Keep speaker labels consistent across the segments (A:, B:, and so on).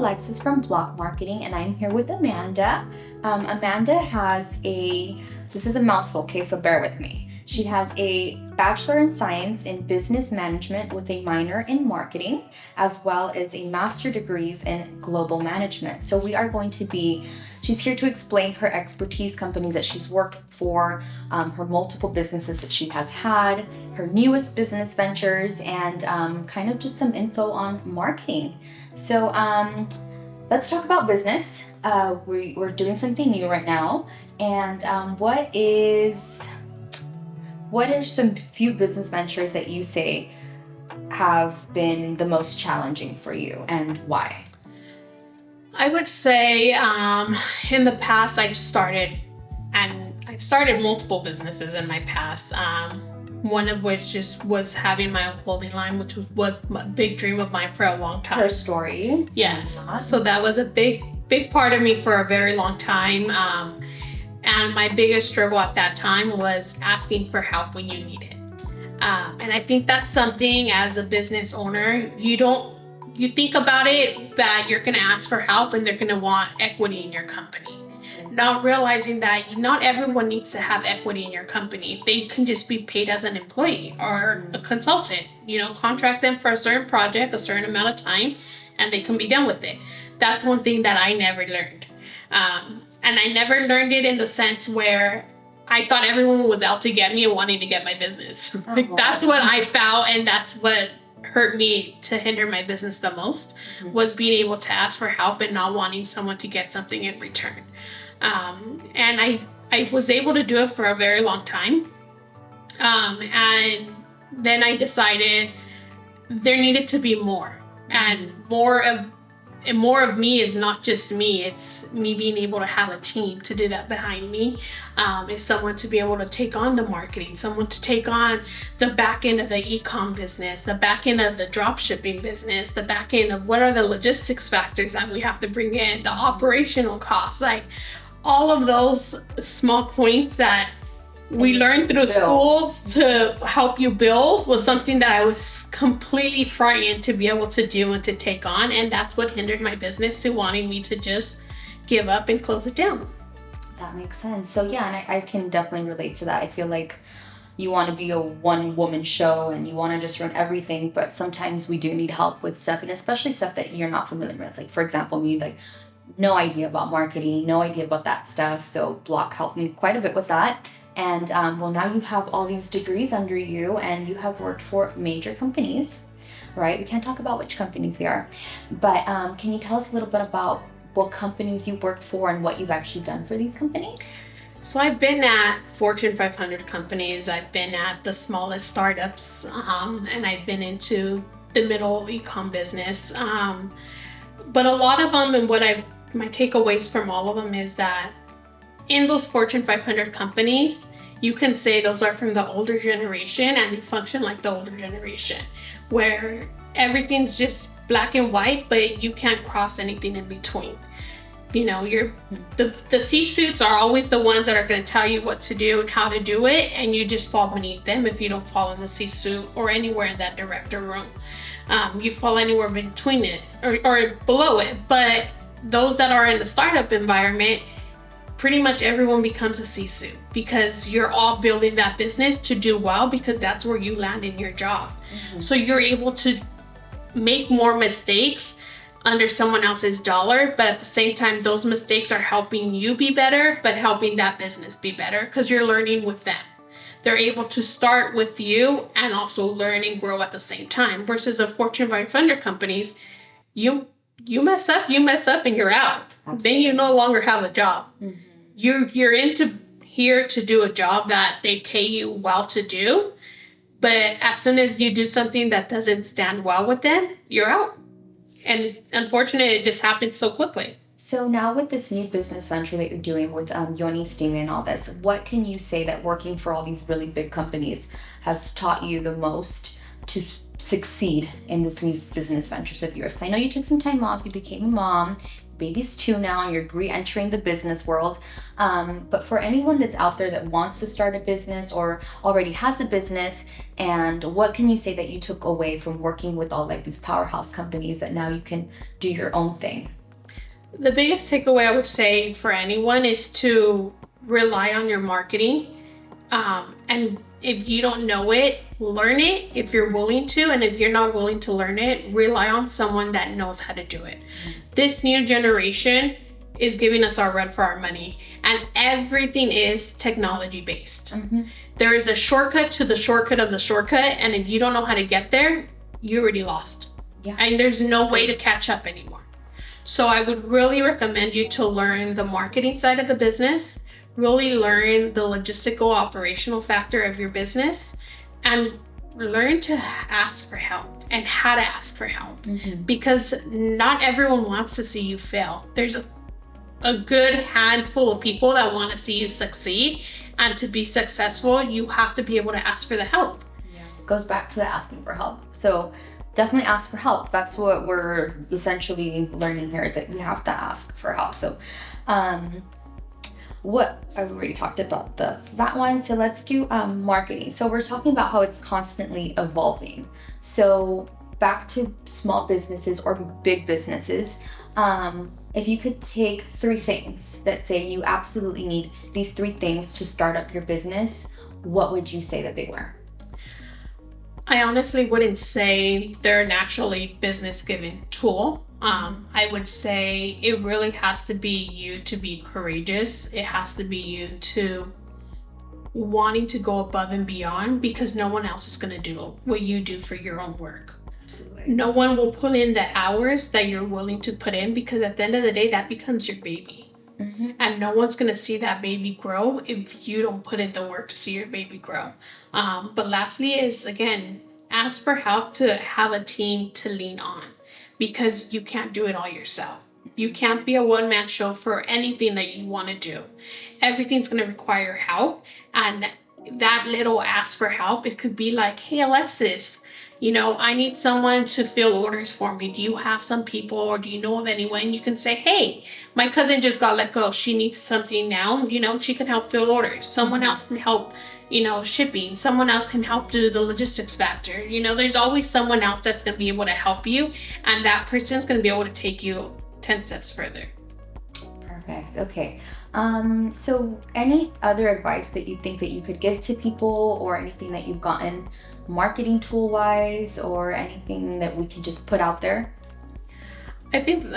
A: Alexis from Block Marketing, and I'm here with Amanda. Amanda has this is a mouthful, okay, so bear with me. She has a Bachelor in Science in Business Management with a minor in Marketing, as well as a Master degrees in Global Management. So she's here to explain her expertise, companies that she's worked for, her multiple businesses that she has had, her newest business ventures, and kind of just some info on marketing. So let's talk about business. We're doing something new right now, and what are some few business ventures that you say have been the most challenging for you, and why?
B: I would say in the past I've started multiple businesses in my past. One of which was having my own clothing line, which was a big dream of mine for a long time.
A: Her story.
B: Yes. So that was a big part of me for a very long time. And my biggest struggle at that time was asking for help when you need it. And I think that's something as a business owner, you think about it that you're going to ask for help and they're going to want equity in your company. Not realizing that not everyone needs to have equity in your company. They can just be paid as an employee or a consultant. Contract them for a certain project, a certain amount of time, and they can be done with it. That's one thing that I never learned. And I never learned it in the sense where I thought everyone was out to get me and wanting to get my business. That's what I felt, and that's what hurt me to hinder my business the most, was being able to ask for help and not wanting someone to get something in return. And I was able to do it for a very long time. And then I decided there needed to be more. And more of me is not just me. It's me being able to have a team to do that behind me. It's someone to be able to take on the marketing, someone to take on the back end of the e-com business, the back end of the drop shipping business, the back end of what are the logistics factors that we have to bring in, the operational costs, like all of those small points that we learned through schools to help you build was something that I was completely frightened to be able to do and to take on. And that's what hindered my business to wanting me to just give up and close it down.
A: That makes sense. So yeah, and I can definitely relate to that. I feel like you want to be a one-woman show and you want to just run everything, but sometimes we do need help with stuff, and especially stuff that you're not familiar with. Like, for example, me, like, no idea about marketing, no idea about that stuff. So Block helped me quite a bit with that. And now you have all these degrees under you and you have worked for major companies, right? We can't talk about which companies they are, but can you tell us a little bit about what companies you worked for and what you've actually done for these companies?
B: So I've been at Fortune 500 companies. I've been at the smallest startups, and I've been into the middle e-com business. But a lot of them, and my takeaways from all of them is that in those Fortune 500 companies, you can say those are from the older generation and they function like the older generation, where everything's just black and white, but you can't cross anything in between. The C-suits are always the ones that are going to tell you what to do and how to do it, and you just fall beneath them if you don't fall in the C-suit or anywhere in that director room. You fall anywhere between it or below it, but those that are in the startup environment, pretty much everyone becomes a C-suite because you're all building that business to do well, because that's where you land in your job. So you're able to make more mistakes under someone else's dollar, but at the same time, those mistakes are helping you be better, but helping that business be better because you're learning with them. They're able to start with you and also learn and grow at the same time, versus a Fortune 500 companies, you mess up and you're out. Absolutely. Then you no longer have a job. You're here to do a job that they pay you well to do, but as soon as you do something that doesn't stand well with them, you're out. And unfortunately, it just happens so quickly.
A: So now with this new business venture that you're doing with Yoni Steaming and all this, what can you say that working for all these really big companies has taught you the most to succeed in this new business ventures of yours? I know you took some time off, you became a mom, babies too now, and you're re-entering the business world. But for anyone that's out there that wants to start a business or already has a business, and what can you say that you took away from working with all like these powerhouse companies that now you can do your own thing?
B: The biggest takeaway I would say for anyone is to rely on your marketing. And if you don't know it, learn it if you're willing to. And if you're not willing to learn it, rely on someone that knows how to do it. This new generation is giving us our run for our money, and everything is technology based. There is a shortcut to the shortcut of the shortcut. And if you don't know how to get there, you already lost. And there's no way to catch up anymore. So I would really recommend you to learn the marketing side of the business, really learn the logistical operational factor of your business, and learn to ask for help and how to ask for help. Because not everyone wants to see you fail. There's a good handful of people that want to see you succeed, and to be successful, you have to be able to ask for the help.
A: It goes back to the asking for help. So definitely ask for help. That's what we're essentially learning here, is that we have to ask for help. So what I've already talked about that one. So let's do marketing. So we're talking about how it's constantly evolving. So back to small businesses or big businesses, if you could take 3 things that say you absolutely need these 3 things to start up your business, what would you say that they were?
B: I honestly wouldn't say they're an actually business-given tool. I would say it really has to be you to be courageous. It has to be you to wanting to go above and beyond, because no one else is going to do what you do for your own work.
A: Absolutely.
B: No one will put in the hours that you're willing to put in, because at the end of the day, that becomes your baby. And no one's going to see that baby grow if you don't put in the work to see your baby grow. But lastly is, again, ask for help to have a team to lean on, because you can't do it all yourself. You can't be a one-man show for anything that you want to do. Everything's going to require help. And that little ask for help, it could be like, hey, Alexis, I need someone to fill orders for me. Do you have some people, or do you know of anyone? You can say, hey, my cousin just got let go. She needs something now. She can help fill orders. Someone else can help, shipping. Someone else can help do the logistics factor. There's always someone else that's going to be able to help you. And that person's going to be able to take you 10 steps further.
A: Perfect. Okay. So any other advice that you think that you could give to people, or anything that you've gotten marketing tool wise, or anything that we can just put out there?
B: I think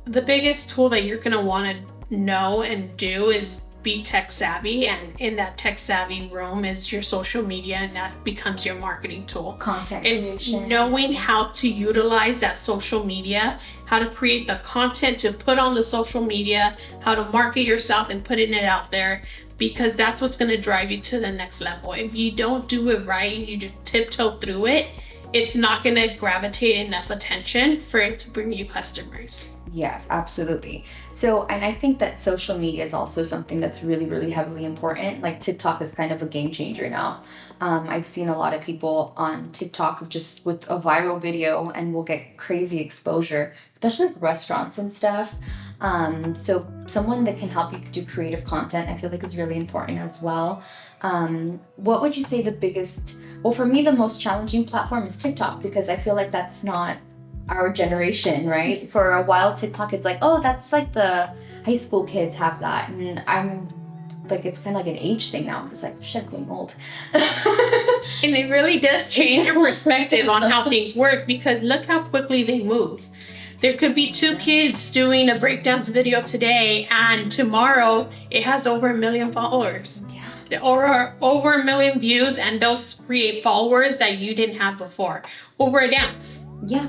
B: the biggest tool that you're going to want to know and do is be tech savvy, and in that tech savvy room is your social media, and that becomes your marketing tool.
A: Content
B: It's
A: creation.
B: knowing how to utilize that social media, how to create the content to put on the social media, how to market yourself and putting it out there, because that's what's going to drive you to the next level. If you don't do it right and you just tiptoe through it, it's not going to gravitate enough attention for it to bring you customers.
A: Yes, absolutely. So, and I think that social media is also something that's really, really heavily important. Like TikTok is kind of a game changer now. I've seen a lot of people on TikTok just with a viral video, and will get crazy exposure, especially with restaurants and stuff. So someone that can help you do creative content, I feel like is really important as well. What would you say well, for me, the most challenging platform is TikTok, because I feel like that's not our generation, right? For a while, TikTok, it's like, oh, that's like the high school kids have that. And I'm like, it's kind of like an age thing now. I'm just like, shit, I'm getting old.
B: And it really does change your perspective on how things work, because look how quickly they move. There could be 2 kids doing a breakdowns video today, and tomorrow it has over 1 million followers. Or over 1 million views, and those create followers that you didn't have before over a dance.
A: Yeah.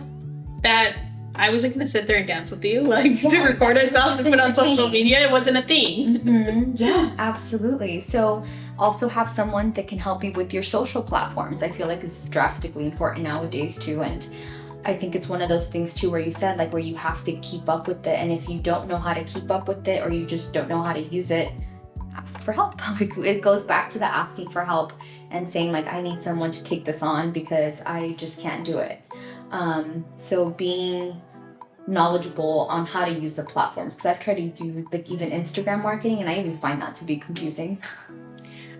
B: That I wasn't going to sit there and dance with you, to record ourselves and put on social media. It wasn't a thing.
A: Yeah, absolutely. So also have someone that can help you with your social platforms. I feel like is drastically important nowadays too. And I think it's one of those things too, where you said like where you have to keep up with it. And if you don't know how to keep up with it, or you just don't know how to use it, ask for help. It goes back to the asking for help and saying like, I need someone to take this on because I just can't do it. So being knowledgeable on how to use the platforms, because I've tried to do like even Instagram marketing and I even find that to be confusing.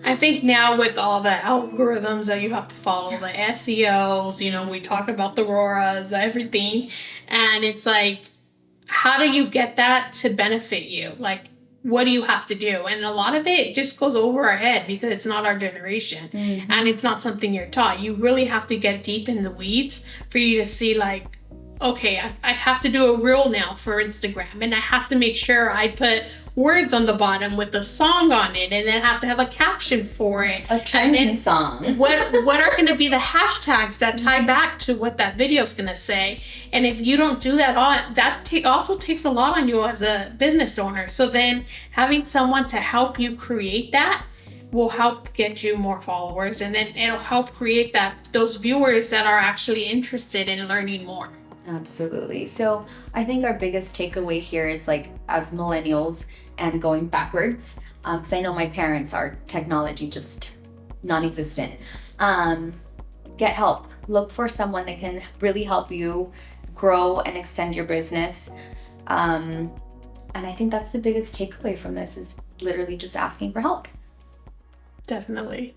B: I think now with all the algorithms that you have to follow, the SEOs, we talk about the RORAs, everything, and it's like, how do you get that to benefit you? Like, what do you have to do? And a lot of it just goes over our head because it's not our generation and it's not something you're taught. You really have to get deep in the weeds for you to see like, okay, I have to do a reel now for Instagram and I have to make sure I put words on the bottom with the song on it and then have to have a caption for it.
A: A trending song.
B: What are going to be the hashtags that tie back to what that video is going to say? And if you don't do that, also takes a lot on you as a business owner. So then having someone to help you create that will help get you more followers, and then it'll help create those viewers that are actually interested in learning more.
A: Absolutely. So I think our biggest takeaway here is like, as millennials and going backwards, because I know my parents are technology just non-existent. Get help. Look for someone that can really help you grow and extend your business. And I think that's the biggest takeaway from this, is literally just asking for help.
B: Definitely.